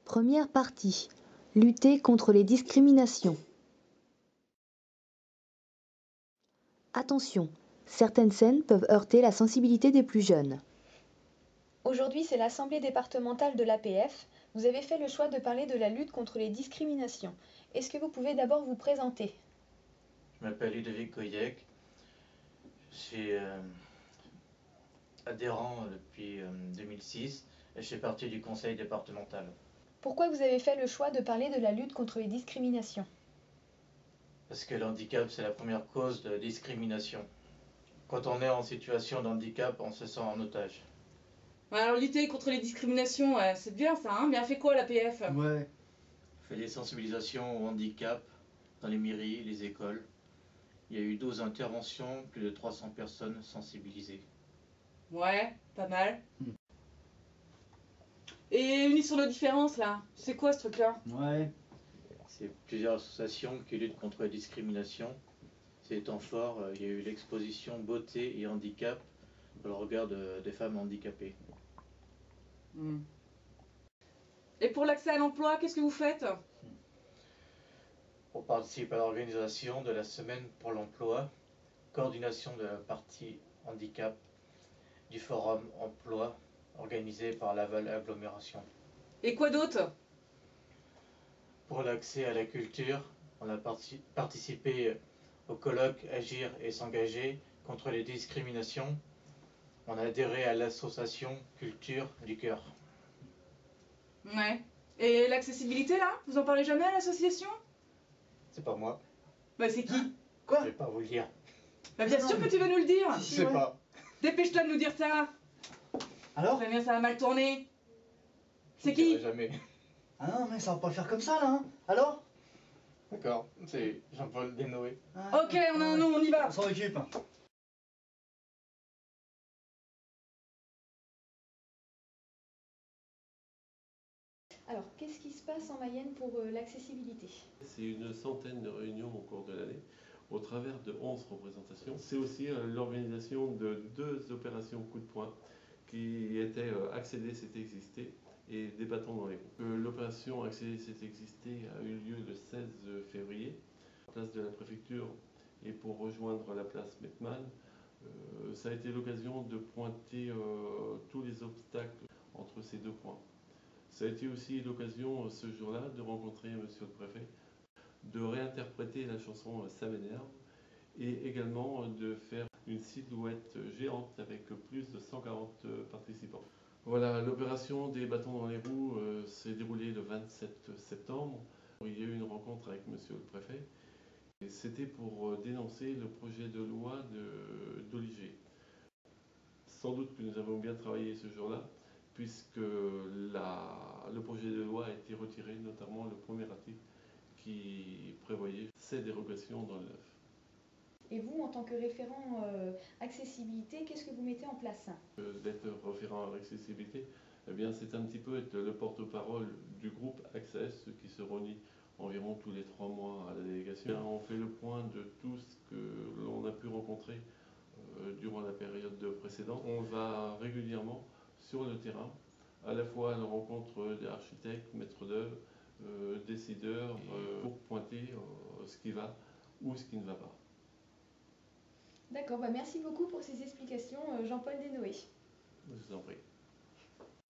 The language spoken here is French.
Première partie. Lutter contre les discriminations. Attention, certaines scènes peuvent heurter la sensibilité des plus jeunes. Aujourd'hui, c'est l'Assemblée départementale de l'APF. Vous avez fait le choix de parler de la lutte contre les discriminations. Est-ce que vous pouvez d'abord vous présenter? Je m'appelle Ludovic Goyec. Je suis adhérent depuis 2006 et je fais partie du conseil départemental. Pourquoi vous avez fait le choix de parler de la lutte contre les discriminations? Parce que le handicap, c'est la première cause de discrimination. Quand on est en situation de handicap, on se sent en otage. Alors lutter contre les discriminations, c'est bien ça, hein? Mais elle fait quoi l'APF? Ouais. On fait des sensibilisations au handicap dans les mairies, les écoles. Il y a eu 12 interventions, plus de 300 personnes sensibilisées. Ouais, pas mal. Et unis sur nos différences là, c'est quoi ce truc-là? Ouais. C'est plusieurs associations qui luttent contre la discrimination. Ces temps forts, il y a eu l'exposition beauté et handicap pour le regard des femmes handicapées. Et pour l'accès à l'emploi, qu'est-ce que vous faites? On participe à l'organisation de la semaine pour l'emploi, coordination de la partie handicap du forum emploi organisé par Laval Agglomération. Et quoi d'autre? Pour l'accès à la culture, on a participé au colloque Agir et s'engager contre les discriminations. On a adhéré à l'association Culture du Cœur. Ouais. Et l'accessibilité là? Vous en parlez jamais à l'association? C'est pas moi. Bah c'est qui? Quoi? Je vais pas vous le dire. Bah bien sûr que tu vas nous le dire! Je sais pas. Dépêche-toi de nous dire ça! Alors? Très bien, ça va mal tourner. C'est Je qui? dirai jamais. Ah non, mais ça va pas le faire comme ça là, hein. Alors? D'accord, c'est Jean-Paul Desnoé. Ok, on a un nom, on y va! On s'en occupe. Alors, qu'est-ce qui se passe en Mayenne pour l'accessibilité? C'est une centaine de réunions au cours de l'année, au travers de 11 représentations. C'est aussi l'organisation de 2 opérations coup de poing qui étaient Accéder c'est exister et Des bâtons dans les roues. L'opération Accéder c'est exister a eu lieu le 16 février, à la place de la préfecture et pour rejoindre la place Mettmann. Ça a été l'occasion de pointer tous les obstacles entre ces 2 points. Ça a été aussi l'occasion ce jour-là de rencontrer monsieur le préfet, de réinterpréter la chanson Ça m'énerve et également de faire une silhouette géante avec plus de 140 participants. Voilà, l'opération des bâtons dans les roues s'est déroulée le 27 septembre. Il y a eu une rencontre avec monsieur le préfet et c'était pour dénoncer le projet de loi d'Oliger. Sans doute que nous avons bien travaillé ce jour-là, puisque le projet de loi a été retiré, notamment le premier article qui prévoyait ces dérogations dans le neuf. Et vous, en tant que référent accessibilité, qu'est-ce que vous mettez en place? D'être référent à l'accessibilité, eh bien, c'est un petit peu être le porte-parole du groupe Access qui se réunit environ tous les 3 mois à la délégation. On fait le point de tout ce que l'on a pu rencontrer durant la période précédente. On va régulièrement sur le terrain, à la fois à la rencontre des architectes, maîtres d'œuvre, décideurs, pour pointer ce qui va ou ce qui ne va pas. D'accord, bah merci beaucoup pour ces explications, Jean-Paul Desnoé. Je vous en prie.